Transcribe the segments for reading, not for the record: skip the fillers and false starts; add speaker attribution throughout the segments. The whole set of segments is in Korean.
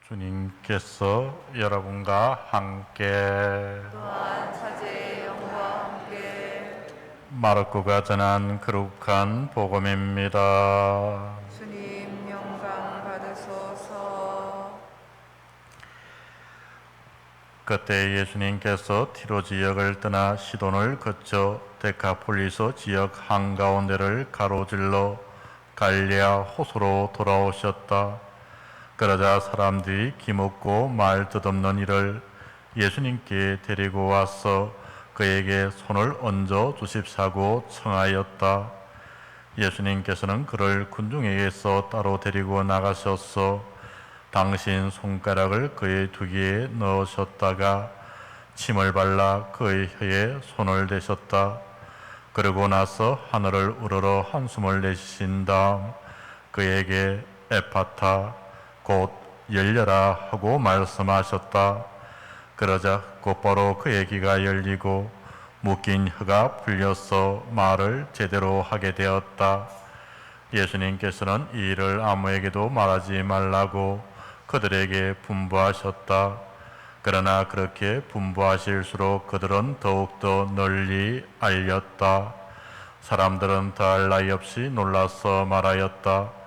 Speaker 1: 주님께서 여러분과 함께
Speaker 2: 또한 사제의 영과 함께
Speaker 1: 마르코가 전한 거룩한 복음입니다.
Speaker 2: 주님 영광 받으소서.
Speaker 1: 그때 예수님께서 티로 지역을 떠나 시돈을 거쳐 데카폴리스 지역 한가운데를 가로질러 갈릴리아 호수로 돌아오셨다. 그러자 사람들이 기묻고 말 뜻없는 이를 예수님께 데리고 와서 그에게 손을 얹어 주십사고 청하였다. 예수님께서는 그를 군중에게서 따로 데리고 나가셔서 당신 손가락을 그의 두 귀에 넣으셨다가 침을 발라 그의 혀에 손을 대셨다. 그러고 나서 하늘을 우러러 한숨을 내쉬신 다음 그에게 에파타 곧 열려라 하고 말씀하셨다. 그러자 곧바로 그의 귀가 열리고 묶인 혀가 풀려서 말을 제대로 하게 되었다. 예수님께서는 이 일을 아무에게도 말하지 말라고 그들에게 분부하셨다. 그러나 그렇게 분부하실수록 그들은 더욱더 널리 알렸다. 사람들은 더할 나위 없이 놀라서 말하였다.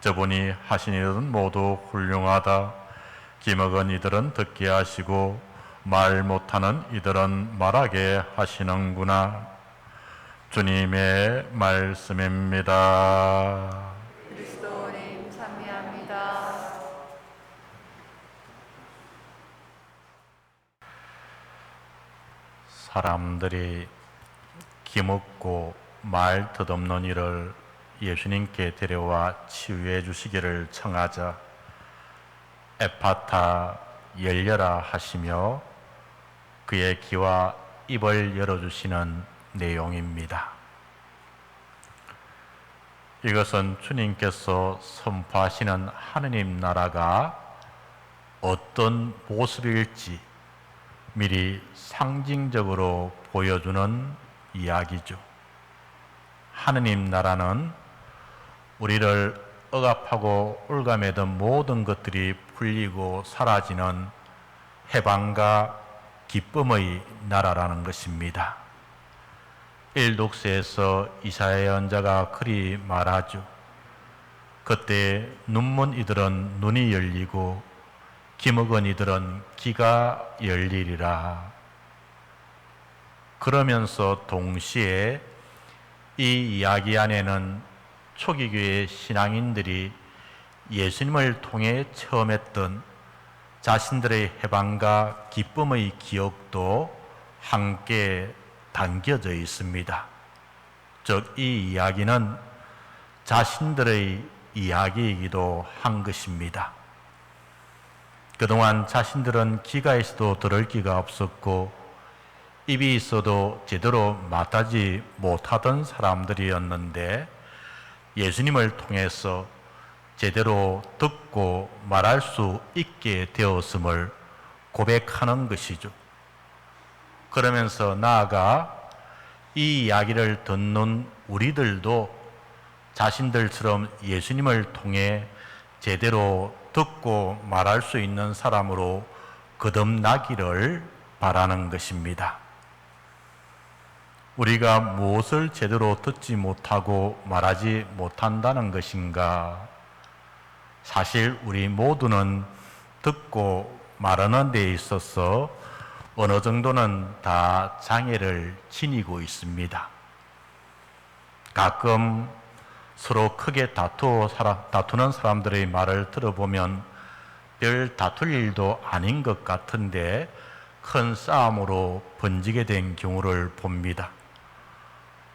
Speaker 1: 저분이 하신 일은 모두 훌륭하다. 기먹은 이들은 듣게 하시고 말 못하는 이들은 말하게 하시는구나. 주님의 말씀입니다.
Speaker 2: 그리스도님 찬미합니다.
Speaker 1: 사람들이 기묻고 말 뜻없는 이를 예수님께 데려와 치유해 주시기를 청하자 에파타 열려라 하시며 그의 귀와 입을 열어주시는 내용입니다. 이것은 주님께서 선포하시는 하느님 나라가 어떤 모습일지 미리 상징적으로 보여주는 이야기죠. 하느님 나라는 우리를 억압하고 올가매던 모든 것들이 풀리고 사라지는 해방과 기쁨의 나라라는 것입니다. 일독서에서 이사야 예언자가 그리 말하죠. 그때 눈먼 이들은 눈이 열리고 기먹은 이들은 귀가 열리리라. 그러면서 동시에 이 이야기 안에는 초기교회 신앙인들이 예수님을 통해 체험했던 자신들의 해방과 기쁨의 기억도 함께 담겨져 있습니다. 즉, 이 이야기는 자신들의 이야기이기도 한 것입니다. 그동안 자신들은 귀가 있어도 들을 귀가 없었고 입이 있어도 제대로 말하지 못하던 사람들이었는데 예수님을 통해서 제대로 듣고 말할 수 있게 되었음을 고백하는 것이죠. 그러면서 나아가 이 이야기를 듣는 우리들도 자신들처럼 예수님을 통해 제대로 듣고 말할 수 있는 사람으로 거듭나기를 바라는 것입니다. 우리가 무엇을 제대로 듣지 못하고 말하지 못한다는 것인가? 사실 우리 모두는 듣고 말하는 데 있어서 어느 정도는 다 장애를 지니고 있습니다. 가끔 서로 크게 다투는 사람들의 말을 들어보면 별 다툴 일도 아닌 것 같은데 큰 싸움으로 번지게 된 경우를 봅니다.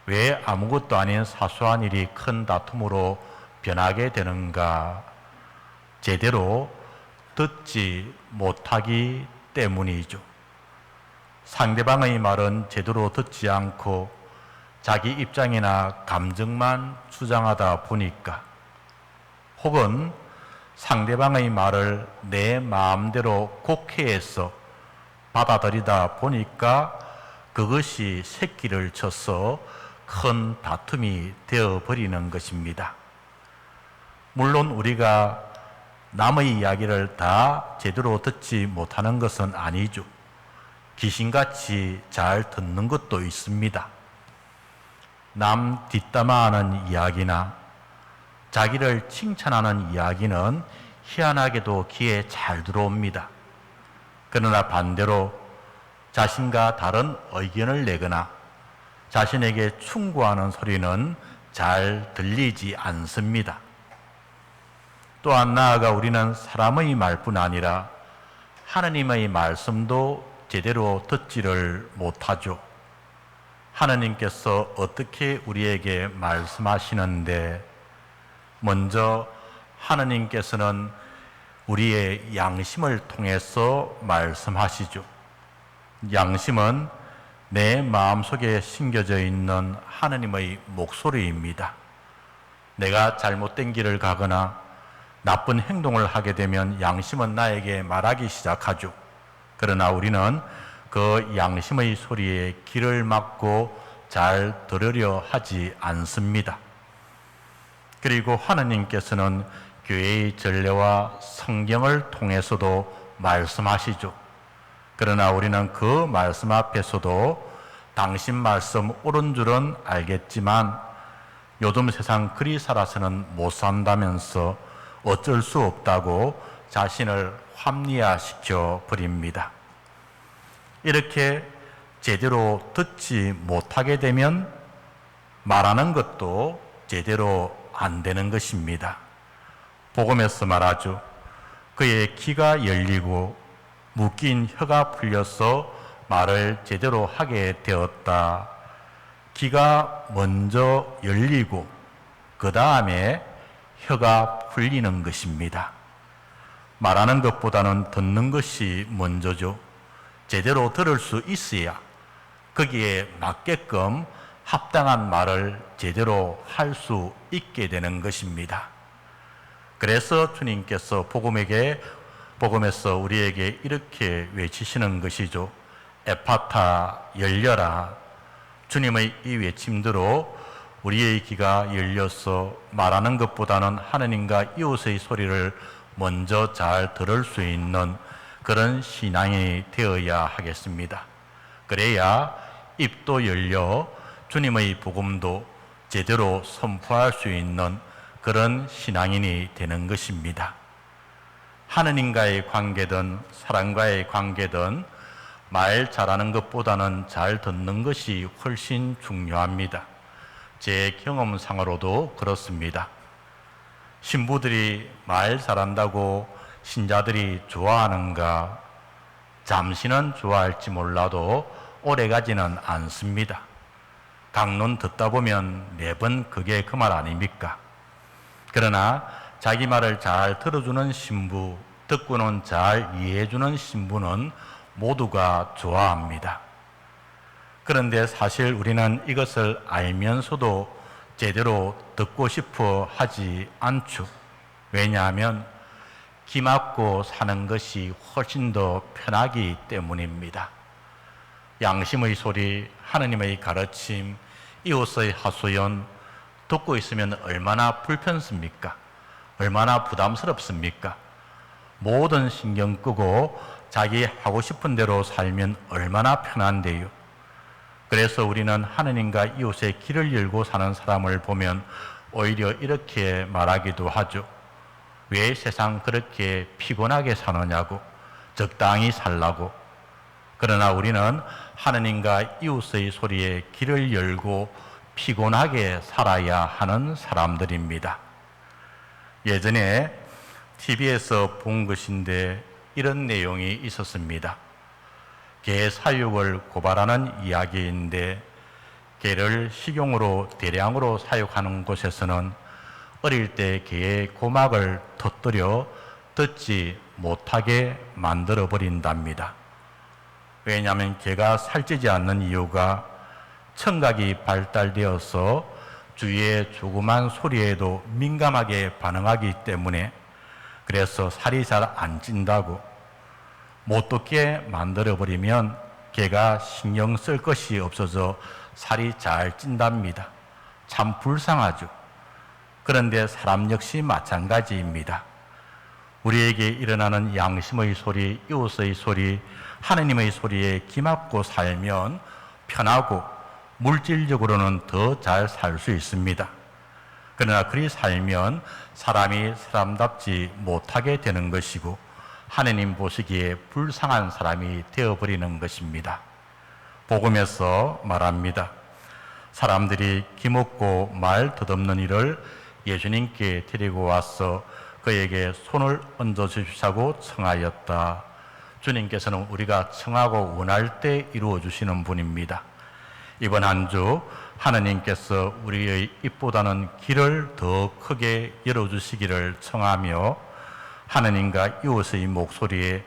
Speaker 1: 왜 아무것도 아닌 사소한 일이 큰 다툼으로 변하게 되는가? 제대로 듣지 못하기 때문이죠. 상대방의 말은 제대로 듣지 않고 자기 입장이나 감정만 주장하다 보니까 혹은 상대방의 말을 내 마음대로 곡해해서 받아들이다 보니까 그것이 새끼를 쳐서 큰 다툼이 되어버리는 것입니다. 물론 우리가 남의 이야기를 다 제대로 듣지 못하는 것은 아니죠. 귀신같이 잘 듣는 것도 있습니다. 남 뒷담화하는 이야기나 자기를 칭찬하는 이야기는 희한하게도 귀에 잘 들어옵니다. 그러나 반대로 자신과 다른 의견을 내거나 자신에게 충고하는 소리는 잘 들리지 않습니다. 또한 나아가 우리는 사람의 말뿐 아니라 하느님의 말씀도 제대로 듣지를 못하죠. 하느님께서 어떻게 우리에게 말씀하시는데, 먼저 하느님께서는 우리의 양심을 통해서 말씀하시죠. 양심은 내 마음속에 심겨져 있는 하느님의 목소리입니다. 내가 잘못된 길을 가거나 나쁜 행동을 하게 되면 양심은 나에게 말하기 시작하죠. 그러나 우리는 그 양심의 소리에 귀를 막고 잘 들으려 하지 않습니다. 그리고 하느님께서는 교회의 전례와 성경을 통해서도 말씀하시죠. 그러나 우리는 그 말씀 앞에서도 당신 말씀 옳은 줄은 알겠지만 요즘 세상 그리 살아서는 못 산다면서 어쩔 수 없다고 자신을 합리화시켜 버립니다. 이렇게 제대로 듣지 못하게 되면 말하는 것도 제대로 안 되는 것입니다. 복음에서 말하죠. 그의 귀가 열리고 묶인 혀가 풀려서 말을 제대로 하게 되었다. 귀가 먼저 열리고 그 다음에 혀가 풀리는 것입니다. 말하는 것보다는 듣는 것이 먼저죠. 제대로 들을 수 있어야 거기에 맞게끔 합당한 말을 제대로 할 수 있게 되는 것입니다. 그래서 주님께서 복음에서 우리에게 이렇게 외치시는 것이죠. 에파타, 열려라. 주님의 이 외침대로 우리의 귀가 열려서 말하는 것보다는 하느님과 이웃의 소리를 먼저 잘 들을 수 있는 그런 신앙이 되어야 하겠습니다. 그래야 입도 열려 주님의 복음도 제대로 선포할 수 있는 그런 신앙인이 되는 것입니다. 하느님과의 관계든 사람과의 관계든 말 잘하는 것보다는 잘 듣는 것이 훨씬 중요합니다. 제 경험상으로도 그렇습니다. 신부들이 말 잘한다고 신자들이 좋아하는가? 잠시는 좋아할지 몰라도 오래가지는 않습니다. 강론 듣다 보면 매번 그게 그 말 아닙니까? 그러나 자기 말을 잘 들어주는 신부, 듣고는 잘 이해해주는 신부는 모두가 좋아합니다. 그런데 사실 우리는 이것을 알면서도 제대로 듣고 싶어 하지 않죠. 왜냐하면 귀 막고 사는 것이 훨씬 더 편하기 때문입니다. 양심의 소리, 하느님의 가르침, 이웃의 하소연 듣고 있으면 얼마나 불편습니까? 얼마나 부담스럽습니까? 모든 신경 끄고 자기 하고 싶은 대로 살면 얼마나 편한데요. 그래서 우리는 하느님과 이웃의 길을 열고 사는 사람을 보면 오히려 이렇게 말하기도 하죠. 왜 세상 그렇게 피곤하게 사느냐고, 적당히 살라고. 그러나 우리는 하느님과 이웃의 소리에 길을 열고 피곤하게 살아야 하는 사람들입니다. 예전에 TV에서 본 것인데 이런 내용이 있었습니다. 개 사육을 고발하는 이야기인데, 개를 식용으로 대량으로 사육하는 곳에서는 어릴 때 개의 고막을 터뜨려 듣지 못하게 만들어 버린답니다. 왜냐하면 개가 살찌지 않는 이유가 청각이 발달되어서 주위의 조그만 소리에도 민감하게 반응하기 때문에, 그래서 살이 잘 안 찐다고. 못 듣게 만들어버리면 개가 신경 쓸 것이 없어서 살이 잘 찐답니다. 참 불쌍하죠. 그런데 사람 역시 마찬가지입니다. 우리에게 일어나는 양심의 소리, 이웃의 소리, 하느님의 소리에 기막고 살면 편하고 물질적으로는 더 잘 살 수 있습니다. 그러나 그리 살면 사람이 사람답지 못하게 되는 것이고 하느님 보시기에 불쌍한 사람이 되어버리는 것입니다. 복음에서 말합니다. 사람들이 기먹고 말 덧없는 이를 예수님께 데리고 와서 그에게 손을 얹어 주시자고 청하였다. 주님께서는 우리가 청하고 원할 때 이루어 주시는 분입니다. 이번 한 주 하느님께서 우리의 입보다는 길을 더 크게 열어주시기를 청하며 하느님과 이웃의 목소리에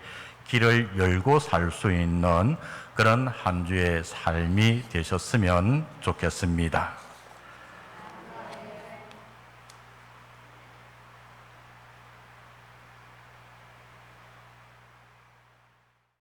Speaker 1: 길을 열고 살 수 있는 그런 한 주의 삶이 되셨으면 좋겠습니다.